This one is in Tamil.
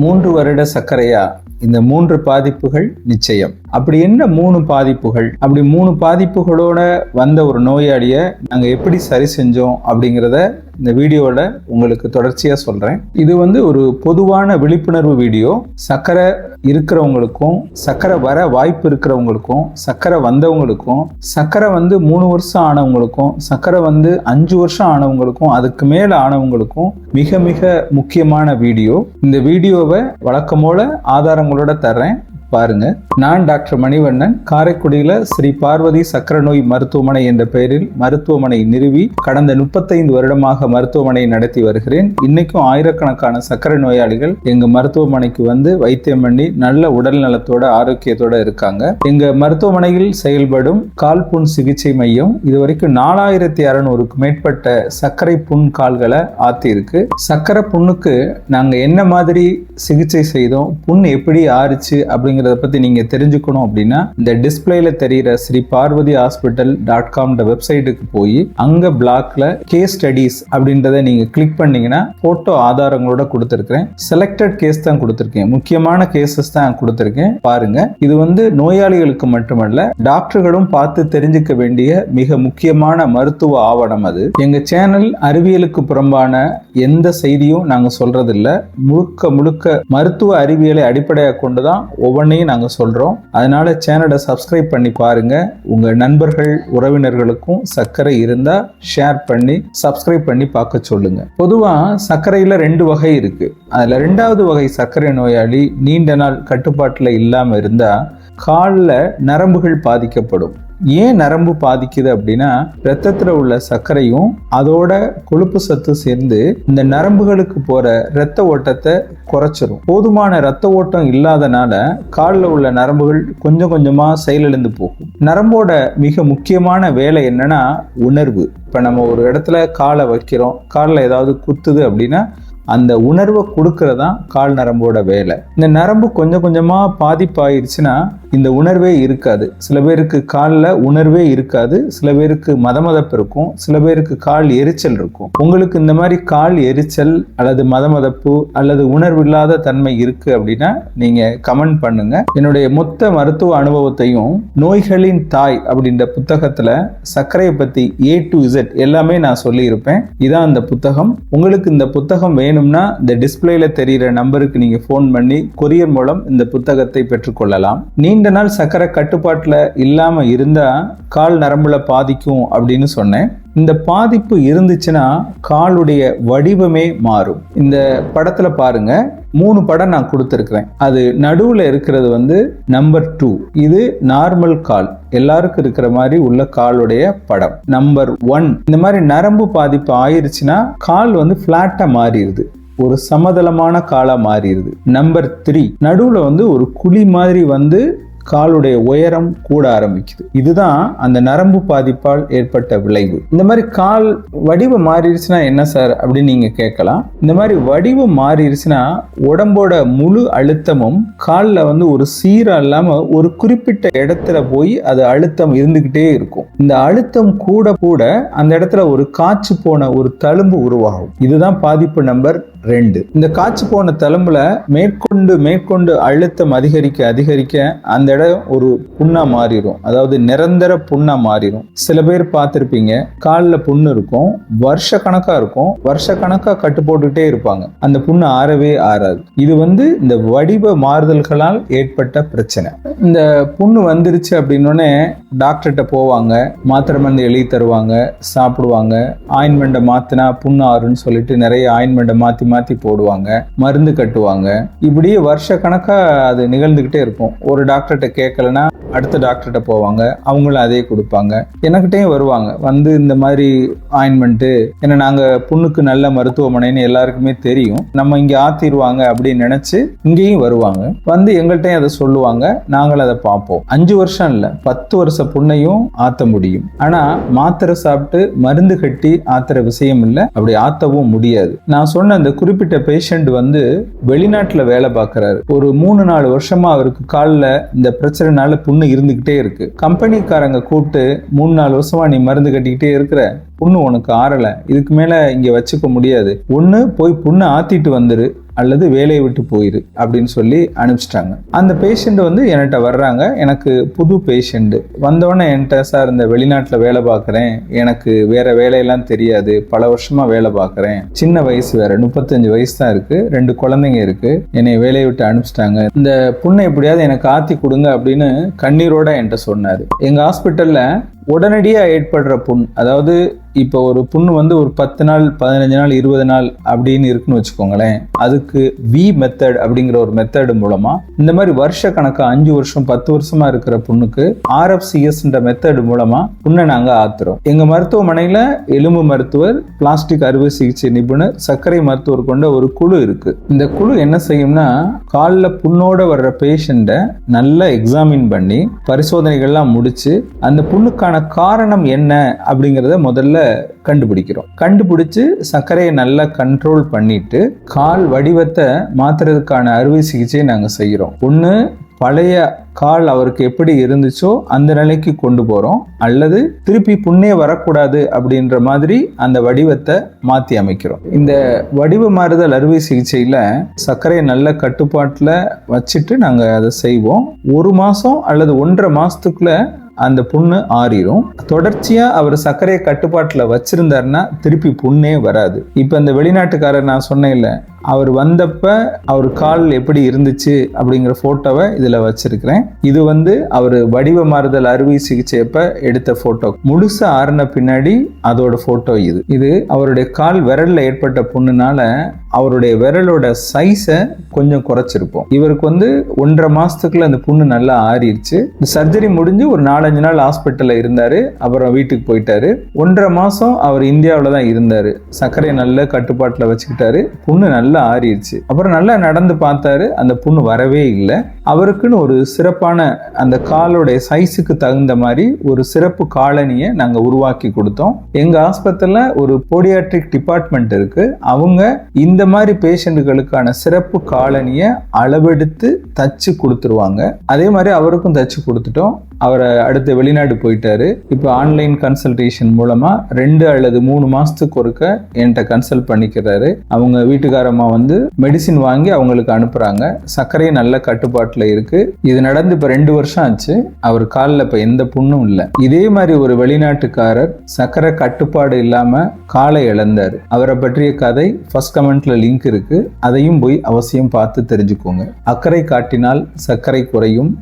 3 வருட சர்க்கரையா? இந்த 3 பாதிப்புகள் நிச்சயம். அப்படி என்ன 3 பாதிப்புகள்? அப்படி 3 பாதிப்புகளோட வந்த ஒரு நோயாளியை நாங்கள் எப்படி சரி செஞ்சோம் அப்படிங்கிறத இந்த வீடியோவில் உங்களுக்கு தொடர்ச்சியாக சொல்கிறேன். இது ஒரு பொதுவான விழிப்புணர்வு வீடியோ. சர்க்கரை இருக்கிறவங்களுக்கும், சர்க்கரை வர வாய்ப்பு இருக்கிறவங்களுக்கும், சர்க்கரை வந்தவங்களுக்கும், சர்க்கரை 3 வருஷம் ஆனவங்களுக்கும், சர்க்கரை 5 வருஷம் ஆனவங்களுக்கும், அதுக்கு மேலே ஆனவங்களுக்கும் மிக மிக முக்கியமான வீடியோ. இந்த வீடியோவை வழக்கமோல ஆதாரங்களோட தர்றேன், பாருங்க. நான் டாக்டர் மணிவண்ணன், காரைக்குடியில ஸ்ரீ பார்வதி சக்கரை நோய் மருத்துவமனை என்ற பெயரில் மருத்துவமனை நிறுவி கடந்த 35 வருடமாக மருத்துவமனை நடத்தி வருகிறேன். இன்னைக்கும் ஆயிரக்கணக்கான சர்க்கரை நோயாளிகள் எங்க மருத்துவமனைக்கு வைத்தியம் பண்ணி நல்ல உடல் நலத்தோட ஆரோக்கியத்தோட இருக்காங்க. எங்க மருத்துவமனையில் செயல்படும் கால் புண் சிகிச்சை மையம் இதுவரைக்கும் 4600க்கு மேற்பட்ட சர்க்கரை புண் கால்களை ஆத்தி இருக்கு. சர்க்கரை புண்ணுக்கு நாங்க என்ன மாதிரி சிகிச்சை செய்தோம், புண் எப்படி ஆறுச்சு அப்படிங்கிறத பத்தி நீங்க தெரிஞ்சுக்கணும் அப்படின்னா இந்த டிஸ்பிளேல தெரிகிற ஸ்ரீ பார்வதி ஹாஸ்பிட்டல்.com வெப்சைட்டுக்கு போய் அங்க பிளாக்ல கேஸ் ஸ்டடீஸ் அப்படின்றத நீங்க கிளிக் பண்ணீங்கன்னா போட்டோ ஆதாரங்களோட கொடுத்திருக்கேன். செலக்டட் கேஸ் தான் கொடுத்திருக்கேன், முக்கியமான கேசஸ் தான் கொடுத்திருக்கேன். பாருங்க. இது நோயாளிகளுக்கு மட்டுமல்ல, டாக்டர்களும் பார்த்து தெரிஞ்சுக்க வேண்டிய மிக முக்கியமான மருத்துவ ஆவணம். அது எங்க சேனல் அறிவியலுக்கு புறம்பான எந்த செய்தியும் நாங்க சொல்றதில்ல. முழுக்க முழுக்க மருத்துவ அறிவியலை அடிப்படையாக கொண்டுதான் ஒவ்வொன்றையும் நாங்க சொல்றோம். அதனால சேனலை சப்ஸ்கிரைப் பண்ணி பாருங்க. உங்க நண்பர்கள் உறவினர்களுக்கும் சர்க்கரை இருந்தா ஷேர் பண்ணி சப்ஸ்கிரைப் பண்ணி பார்க்க சொல்லுங்க. பொதுவா சர்க்கரையில 2 வகை இருக்கு. அதுல 2வது வகை சர்க்கரை நோயாளி நீண்ட நாள் கட்டுப்பாட்டுல இல்லாம இருந்தா கால்ல நரம்புகள் பாதிக்கப்படும். ஏன் நரம்பு பாதிக்குது அப்படின்னா, ரத்தத்துல உள்ள சர்க்கரையும் அதோட கொழுப்பு சத்து சேர்ந்து இந்த நரம்புகளுக்கு போற ரத்த ஓட்டத்தை குறைச்சிரும். போதுமான ரத்த ஓட்டம் இல்லாதனால காலில் உள்ள நரம்புகள் கொஞ்சம் கொஞ்சமா செயலிழந்து போகும். நரம்போட மிக முக்கியமான வேலை என்னன்னா உணர்வு. இப்ப நம்ம ஒரு இடத்துல காலை வைக்கிறோம், காலில் ஏதாவது குத்துது அப்படின்னா அந்த உணர்வை கொடுக்கறதான் கால் நரம்போட வேலை. இந்த நரம்பு கொஞ்சம் கொஞ்சமா பாதிப்பாயிருச்சுன்னா இந்த உணர்வே இருக்காது. சில பேருக்கு காலில் உணர்வே இருக்காது, சில பேருக்கு மதமதப்பு இருக்கும், சில பேருக்கு கால் எரிச்சல் இருக்கும். உங்களுக்கு இந்த மாதிரி கால் எரிச்சல் அல்லது மதமதப்பு அல்லது உணர்வு இல்லாத தன்மை இருக்கு அப்படின்னா நீங்க கமெண்ட் பண்ணுங்க. என்னுடைய மொத்த மருத்துவ அனுபவத்தையும் நோய்களின் தாய் அப்படின்ற புத்தகத்துல சர்க்கரையை பத்தி A to Z எல்லாமே நான் சொல்லி இருப்பேன். இதான் அந்த புத்தகம். உங்களுக்கு இந்த புத்தகம் வேணும்னா இந்த டிஸ்பிளேல தெரிகிற நம்பருக்கு நீங்க போன் பண்ணி கொரியர் மூலம் இந்த புத்தகத்தை பெற்றுக்கொள்ளலாம். நீண்ட நாள் சர்க்கரை கட்டுப்பாட்டுல இல்லாம இருந்தா கால் நரம்புல பாதிக்கும் அப்படின்னு சொன்னேன். இந்த பாதிப்பு இருந்துச்சுன்னா காலுடைய வடிவமே மாறும். இந்த படத்துல பாருங்க, 3 படம் நான் கொடுத்திருக்கிறேன். அது நடுவுல இருக்கிறது நம்பர் 2. இது நார்மல் கால், எல்லாருக்கும் இருக்கிற மாதிரி உள்ள காலுடைய படம். நம்பர் 1, இந்த மாதிரி நரம்பு பாதிப்பு ஆயிருச்சுன்னா கால் பிளாட்டா மாறிடுது, ஒரு சமதளமான காலா மாறிடுது. நம்பர் 3, நடுவுல ஒரு குழி மாதிரி காலுடைய உயரம் கூட ஆரம்பிக்குது. இதுதான் அந்த நரம்பு பாதிப்பால் ஏற்பட்ட விளைவு. இந்த மாதிரி கால் வடிவம் மாறிடுச்சுன்னா என்ன சார் அப்படின்னு நீங்க கேட்கலாம். இந்த மாதிரி வடிவம் மாறிடுச்சுன்னா உடம்போட முழு அழுத்தமும் காலில் ஒரு சீரா இல்லாம ஒரு குறிப்பிட்ட இடத்துல போய் அது அழுத்தம் இருந்துகிட்டே இருக்கும். இந்த அழுத்தம் கூட கூட அந்த இடத்துல ஒரு காய்ச்சி போன ஒரு தழும்பு உருவாகும். இதுதான் பாதிப்பு நம்பர் 2. இந்த காய்ச்சி போன தழும்புல மேற்கொண்டு அழுத்தம் அதிகரிக்க அந்த இடம் ஒரு புண்ணா மாறிடும், அதாவது நிரந்தர புண்ணா மாறிடும். சில பேர் பார்த்திருப்பீங்க, காலில் புண்ணு இருக்கும், வருஷ கணக்கா கட்டு போட்டுக்கிட்டே இருப்பாங்க, அந்த புண்ணு ஆறவே ஆறாது. இது இந்த வடிவ மாறுதல்களால் ஏற்பட்ட பிரச்சனை. இந்த புண்ணு வந்துருச்சு அப்படின்னோடனே டாக்டர்கிட்ட போவாங்க, மாத்திரை மருந்து எழுதி தருவாங்க, சாப்பிடுவாங்க. ஆயின்மெண்டை மாத்தினா புண்ணு ஆறுன்னு சொல்லிட்டு நிறைய ஆயின்மெண்டை மாத்தி போடுவாங்க, மருந்து கட்டுவாங்க. இப்படியே வருஷ கணக்கா அது நிகழ்ந்துகிட்டே இருக்கும். ஒரு டாக்டர்கிட்ட கேட்கலன்னா அடுத்த டாக்டர்கிட்ட போவாங்க, அவங்களும் அதே கொடுப்பாங்க. எனக்கிட்டையும் வருவாங்க, இந்த மாதிரி ஆயின்மெண்ட்டு, ஏன்னா நாங்க புண்ணுக்கு நல்ல மருத்துவமனைன்னு எல்லாருக்குமே தெரியும், நம்ம இங்க ஆத்திடுவாங்க அப்படின்னு நினைச்சு இங்கேயும் வருவாங்க. எங்கள்கிட்டையும் அதை சொல்லுவாங்க, நாங்களும் அதை பார்ப்போம். 5 வருஷம் இல்ல, 10 வருஷ புண்ணையும் ஆத்த முடியும். ஆனா மாத்திரை சாப்பிட்டு மருந்து கட்டி ஆத்துற விஷயம் இல்லை, அப்படி ஆத்தவும் முடியாது. நான் சொன்ன அந்த குறிப்பிட்ட பேஷண்ட் வெளிநாட்டுல வேலை பார்க்கிறாரு. ஒரு 3-4 வருஷமா அவருக்கு காலில் இந்த பிரச்சனைனால புண்ணு இருந்துகிட்டே இருக்கு. கம்பெனிக்காரங்க கூப்பிட்டு 3-4 வருஷமா நீ மருந்து கட்டிக்கிட்டே இருக்கிற, புண்ணு உனக்கு ஆறல, இதுக்கு மேல இங்க வச்சுக்க முடியாது, ஒண்ணு போய் புண்ணை ஆத்திட்டு வந்துரு, அல்லது வேலையை விட்டு போயிரு அப்படின்னு சொல்லி அனுப்பிச்சிட்டாங்க. அந்த பேஷண்ட் வந்து என்கிட்ட வர்றாங்க. எனக்கு புது பேஷண்ட் வந்தோடனே என்கிட்ட, சார் இந்த வெளிநாட்டில் வேலை பார்க்குறேன், எனக்கு வேற வேலையெல்லாம் தெரியாது, பல வருஷமா வேலை பார்க்குறேன், சின்ன வயசு வேற 35 வயசு தான் இருக்கு, 2 குழந்தைங்க இருக்கு, என்னை வேலையை விட்டு அனுப்பிச்சிட்டாங்க, இந்த புண்ணை எப்படியாவது எனக்கு ஆத்தி கொடுங்க அப்படின்னு கண்ணீரோட என்கிட்ட சொன்னாரு. எங்க ஹாஸ்பிட்டல்ல உடனடியாக ஏற்படுற புண், அதாவது இப்போ ஒரு புண்ணு வந்து ஒரு 10 நாள் 15 நாள் 20 நாள் அப்படின்னு இருக்குன்னு வச்சுக்கோங்களேன், அதுக்கு வி மெத்தட் அப்படிங்கிற ஒரு மெத்தடு மூலமா இந்த மாதிரி வருஷ கணக்கா 5 வருஷம் 10 வருஷமா இருக்கிற புண்ணுக்கு RFCSன்ற மெத்தடு மூலமா புண்ணை நாங்க ஆத்துறோம். எங்க மருத்துவமனையில எலும்பு மருத்துவர், பிளாஸ்டிக் அறுவை சிகிச்சை நிபுணர், சர்க்கரை மருத்துவர் கொண்ட ஒரு குழு இருக்கு. இந்த குழு என்ன செய்யும்னா, காலில் புண்ணோட வர்ற பேஷண்ட்டை நல்லா எக்ஸாமின் பண்ணி பரிசோதனைகள்லாம் முடிச்சு அந்த புண்ணுக்கான காரணம் என்ன அப்படிங்கிறத முதல்ல கண்டுபிடிக்கிறோம். கண்டுபிடிச்சு சர்க்கரையை நல்லா கண்ட்ரோல் பண்ணிட்டு கால் வடிவத்தை மாத்துறதுக்கான அறுவை சிகிச்சையை நாங்க செய்யறோம். ஒண்ணு பழைய கால் அவருக்கு எப்படி இருந்துச்சோ அந்த நிலைக்கு கொண்டு போறோம், அல்லது திருப்பி புண்ணே வரக்கூடாது அப்படின்ற மாதிரி அந்த வடிவத்தை மாத்தி அமைக்கிறோம். இந்த வடிவ மாறுதல் அறுவை சிகிச்சையில சர்க்கரையை நல்ல கட்டுப்பாட்டுல வச்சுட்டு நாங்க அதை செய்வோம். 1 மாசம் அல்லது 1.5 மாசத்துக்குள்ள அந்த புண்ணு ஆறிடும். தொடர்ச்சியா அவர் சர்க்கரையை கட்டுப்பாட்டுல வச்சிருந்தாருன்னா திருப்பி புண்ணே வராது. இப்ப இந்த வெளிநாட்டுக்காரர் நான் சொன்னேன் இல்ல, அவர் வந்தப்ப அவர் கால் எப்படி இருந்துச்சு அப்படிங்கிற போட்டோவை இதுல வச்சிருக்கிறேன். இது வந்து அவர் வடிவ மாறுதல் அறுவை சிகிச்சையப்ப எடுத்த போட்டோ. முழுசா ஆறின பின்னாடி அதோட போட்டோ இது அவருடைய கால் விரல்ல ஏற்பட்ட புண்ணுனால அவருடைய விரலோட சைஸை கொஞ்சம் குறைச்சிருப்போம். இவருக்கு வந்து 1.5 மாசத்துக்குள்ள அந்த புண்ணு நல்லா ஆறிடுச்சு. இந்த சர்ஜரி முடிஞ்சு ஒரு 4-5 நாள் ஹாஸ்பிட்டல்ல இருந்தாரு, அப்புறம் வீட்டுக்கு போயிட்டாரு. 1.5 மாசம் அவர் இந்தியாவில தான் இருந்தாரு. சர்க்கரையை நல்ல கட்டுப்பாட்டுல வச்சுக்கிட்டாரு. புண்ணு நல்லா ஆறிடுச்சு. அப்புறம் நல்லா நடந்து பார்த்தாரு, அந்த புண்ணு வரவே இல்லை. அவருக்குன்னு ஒரு சிறப்பான அந்த காலோடைய சைஸுக்கு தகுந்த மாதிரி ஒரு சிறப்பு காலனியை நாங்க உருவாக்கி கொடுத்தோம். எங்க ஆஸ்பத்திரியில ஒரு போடியாட்ரிக் டிபார்ட்மெண்ட் இருக்கு. அவங்க இந்த மாதிரி பேஷண்ட்டுகளுக்கான சிறப்பு காலனியை அளவெடுத்து தச்சு கொடுத்துருவாங்க. அதே மாதிரி அவருக்கும் தச்சு கொடுத்துட்டோம். அவரை அடுத்து வெளிநாடு போயிட்டாரு. இப்போ ஆன்லைன் கன்சல்டேஷன் மூலமா 2 அல்லது 3 மாசத்துக்கு ஒருக்க என்கிட்ட கன்சல்ட் பண்ணிக்கிறாரு. அவங்க வீட்டுக்காரமா வந்து மெடிசின் வாங்கி அவங்களுக்கு அனுப்புறாங்க. சர்க்கரை நல்ல கட்டுப்பாட்டுல இருக்கு. இது நடந்து இப்ப 2 வருஷம் ஆச்சு. அவர் காலில் இப்ப எந்த புண்ணும் இல்லை. இதே மாதிரி ஒரு வெளிநாட்டுக்காரர் சர்க்கரை கட்டுப்பாடு இல்லாம காலை இழந்தாரு. அவரை பற்றிய கதை ஃபர்ஸ்ட் கமெண்ட்ல லிங்க் இருக்கு, அதையும் போய் அவசியம் பார்த்து தெரிஞ்சுக்கோங்க. அக்கறை காட்டினால் சர்க்கரை குறையும்.